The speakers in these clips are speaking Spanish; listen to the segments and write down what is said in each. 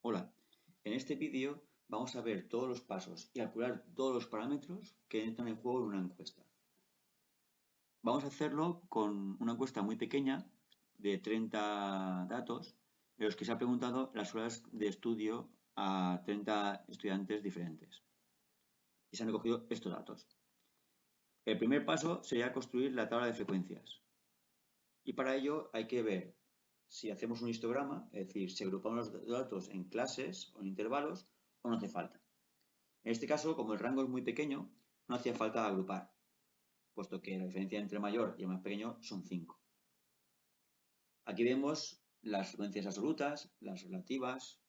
Hola, en este vídeo vamos a ver todos los pasos y calcular todos los parámetros que entran en juego en una encuesta. Vamos a hacerlo con una encuesta muy pequeña de 30 datos en los que se ha preguntado las horas de estudio a 30 estudiantes diferentes. Y se han recogido estos datos. El primer paso sería construir la tabla de frecuencias. Y para ello hay que ver si hacemos un histograma, es decir, si agrupamos los datos en clases o en intervalos o no hace falta. En este caso, como el rango es muy pequeño, no hacía falta agrupar, puesto que la diferencia entre el mayor y el más pequeño son 5. Aquí vemos las frecuencias absolutas, las relativas.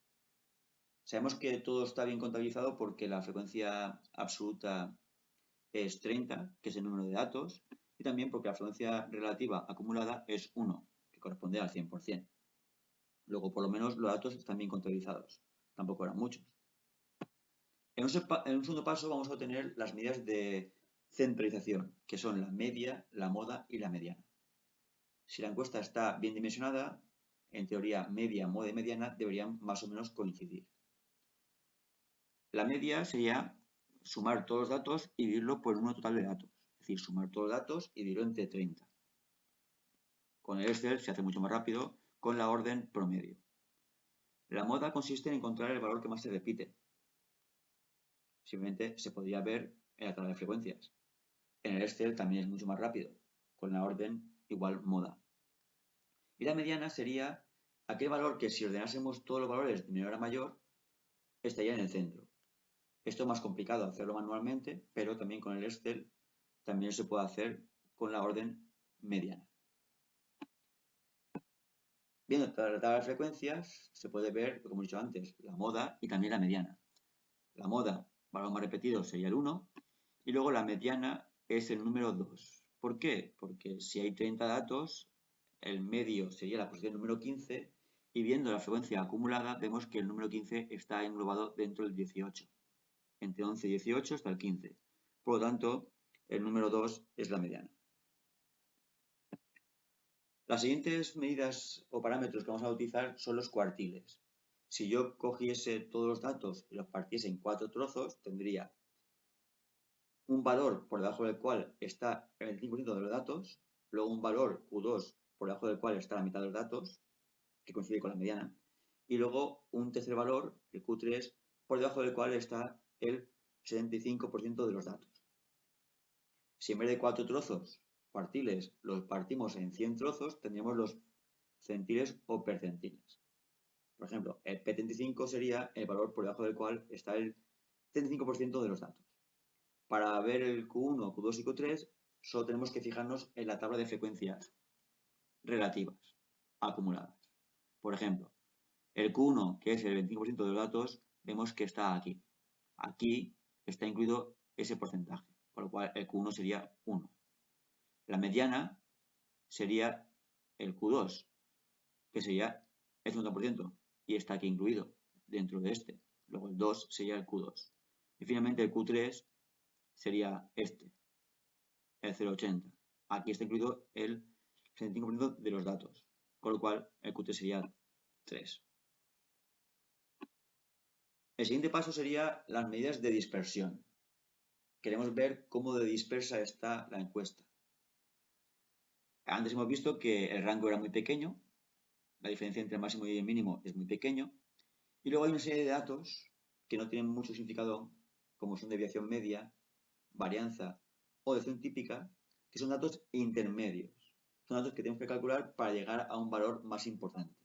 Sabemos que todo está bien contabilizado porque la frecuencia absoluta es 30, que es el número de datos, y también porque la frecuencia relativa acumulada es 1, que corresponde al 100%. Luego, por lo menos, los datos están bien contabilizados. Tampoco eran muchos. En un segundo paso vamos a obtener las medidas de centralización, que son la media, la moda y la mediana. Si la encuesta está bien dimensionada, en teoría media, moda y mediana deberían más o menos coincidir. La media sería sumar todos los datos y dividirlo por el número total de datos. Es decir, sumar todos los datos y dividirlo entre 30. Con el Excel se hace mucho más rápido con la orden promedio. La moda consiste en encontrar el valor que más se repite. Simplemente se podría ver en la tabla de frecuencias. En el Excel también es mucho más rápido, con la orden igual moda. Y la mediana sería aquel valor que si ordenásemos todos los valores de menor a mayor, estaría en el centro. Esto es más complicado hacerlo manualmente, pero también con el Excel también se puede hacer con la orden mediana. Viendo la tabla de frecuencias, se puede ver, como he dicho antes, la moda y también la mediana. La moda, valor más repetido, sería el 1, y luego la mediana es el número 2. ¿Por qué? Porque si hay 30 datos, el medio sería la posición número 15 y viendo la frecuencia acumulada vemos que el número 15 está englobado dentro del 18. Entre 11 y 18 está el 15. Por lo tanto, el número 2 es la mediana. Las siguientes medidas o parámetros que vamos a utilizar son los cuartiles. Si yo cogiese todos los datos y los partiese en 4 trozos, tendría un valor por debajo del cual está el 25% de los datos, luego un valor Q2 por debajo del cual está la mitad de los datos, que coincide con la mediana, y luego un tercer valor, el Q3, por debajo del cual está el 75% de los datos. Si en vez de 4 trozos, cuartiles, los partimos en 100 trozos, tendríamos los centiles o percentiles. Por ejemplo, el P35 sería el valor por debajo del cual está el 35% de los datos. Para ver el Q1, Q2 y Q3, solo tenemos que fijarnos en la tabla de frecuencias relativas acumuladas. Por ejemplo, el Q1, que es el 25% de los datos, vemos que está aquí. Aquí está incluido ese porcentaje, con lo cual el Q1 sería 1. La mediana sería el Q2, que sería el 50%, y está aquí incluido dentro de este. Luego el 2 sería el Q2. Y finalmente el Q3 sería este, el 0,80. Aquí está incluido el 65% de los datos, con lo cual el Q3 sería 3. El siguiente paso sería las medidas de dispersión. Queremos ver cómo de dispersa está la encuesta. Antes hemos visto que el rango era muy pequeño, la diferencia entre el máximo y el mínimo es muy pequeño, y luego hay una serie de datos que no tienen mucho significado, como son desviación media, varianza o desviación típica, que son datos intermedios. Son datos que tenemos que calcular para llegar a un valor más importante.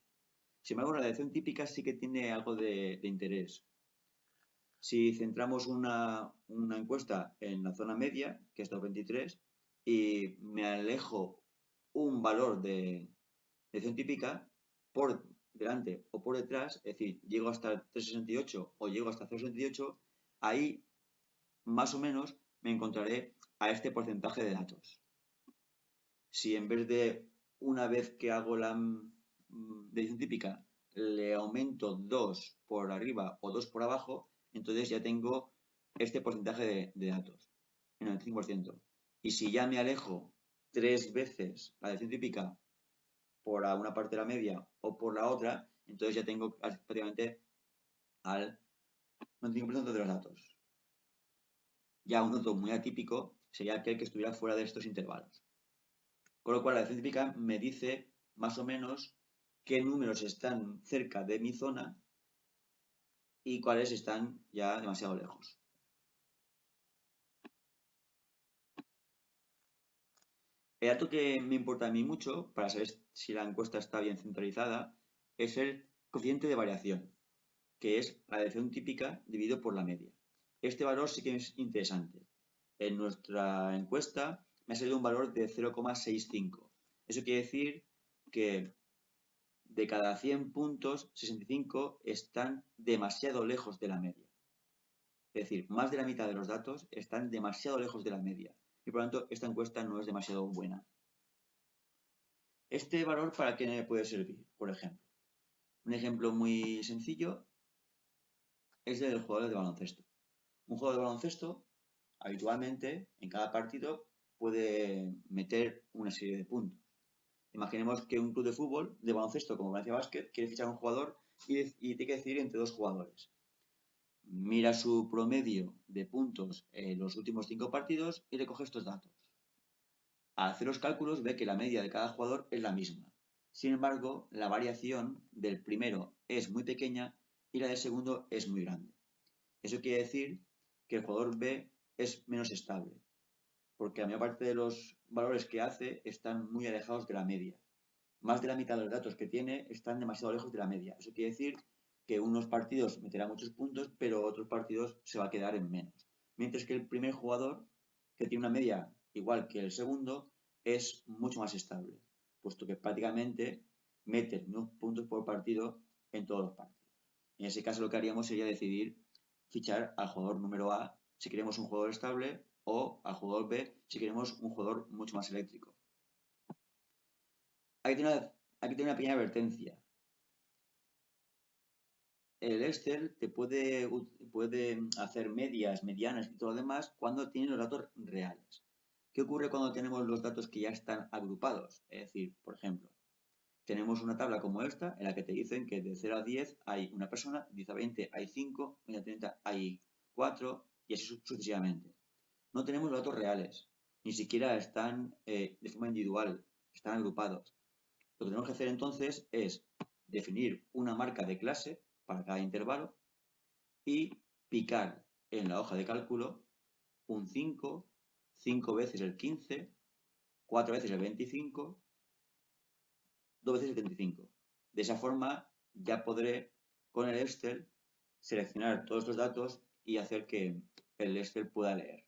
Sin embargo, la desviación típica sí que tiene algo de interés. Si centramos una encuesta en la zona media, que es 23, y me alejo un valor de desviación típica por delante o por detrás, es decir, llego hasta el 368 o llego hasta 0,68, ahí más o menos me encontraré a este porcentaje de datos. Si en vez de una vez que hago la medición típica le aumento 2 por arriba o 2 por abajo, entonces ya tengo este porcentaje de datos, el 95%. Y si ya me alejo 3 veces la medición típica por una parte de la media o por la otra, entonces ya tengo prácticamente al 95% de los datos. Ya un dato muy atípico sería aquel que estuviera fuera de estos intervalos. Con lo cual la definición típica me dice más o menos qué números están cerca de mi zona y cuáles están ya demasiado lejos. El dato que me importa a mí mucho para saber si la encuesta está bien centralizada es el coeficiente de variación, que es la desviación típica dividido por la media. Este valor sí que es interesante. En nuestra encuesta me ha salido un valor de 0,65. Eso quiere decir que de cada 100 puntos, 65 están demasiado lejos de la media. Es decir, más de la mitad de los datos están demasiado lejos de la media y por lo tanto esta encuesta no es demasiado buena. ¿Este valor para qué me puede servir? Por ejemplo, un ejemplo muy sencillo es el del jugador de baloncesto. Un jugador de baloncesto habitualmente en cada partido puede meter una serie de puntos. Imaginemos que un club de fútbol, de baloncesto como Valencia Basket, quiere fichar a un jugador y tiene que decidir entre dos jugadores. Mira su promedio de puntos en los últimos 5 partidos y recoge estos datos. Al hacer los cálculos ve que la media de cada jugador es la misma. Sin embargo, la variación del primero es muy pequeña y la del segundo es muy grande. Eso quiere decir que el jugador B es menos estable, porque la mayor parte de los valores que hace están muy alejados de la media. Más de la mitad de los datos que tiene están demasiado lejos de la media. Eso quiere decir que unos partidos meterá muchos puntos, pero otros partidos se va a quedar en menos. Mientras que el primer jugador, que tiene una media igual que el segundo, es mucho más estable, puesto que prácticamente mete unos puntos por partido en todos los partidos. En ese caso lo que haríamos sería decidir fichar al jugador número A si queremos un jugador estable o al jugador B si queremos un jugador mucho más eléctrico. Hay que tener una pequeña advertencia. El Excel te puede hacer medias, medianas y todo lo demás cuando tiene los datos reales. ¿Qué ocurre cuando tenemos los datos que ya están agrupados? Es decir, por ejemplo, tenemos una tabla como esta en la que te dicen que de 0 a 10 hay una persona, 10 a 20 hay 5, 20 a 30 hay 4 y así sucesivamente. No tenemos los datos reales, ni siquiera están de forma individual, están agrupados. Lo que tenemos que hacer entonces es definir una marca de clase para cada intervalo y picar en la hoja de cálculo un 5, 5 veces el 15, 4 veces el 25, 2 veces el 35. De esa forma ya podré con el Excel seleccionar todos los datos y hacer que el Excel pueda leer.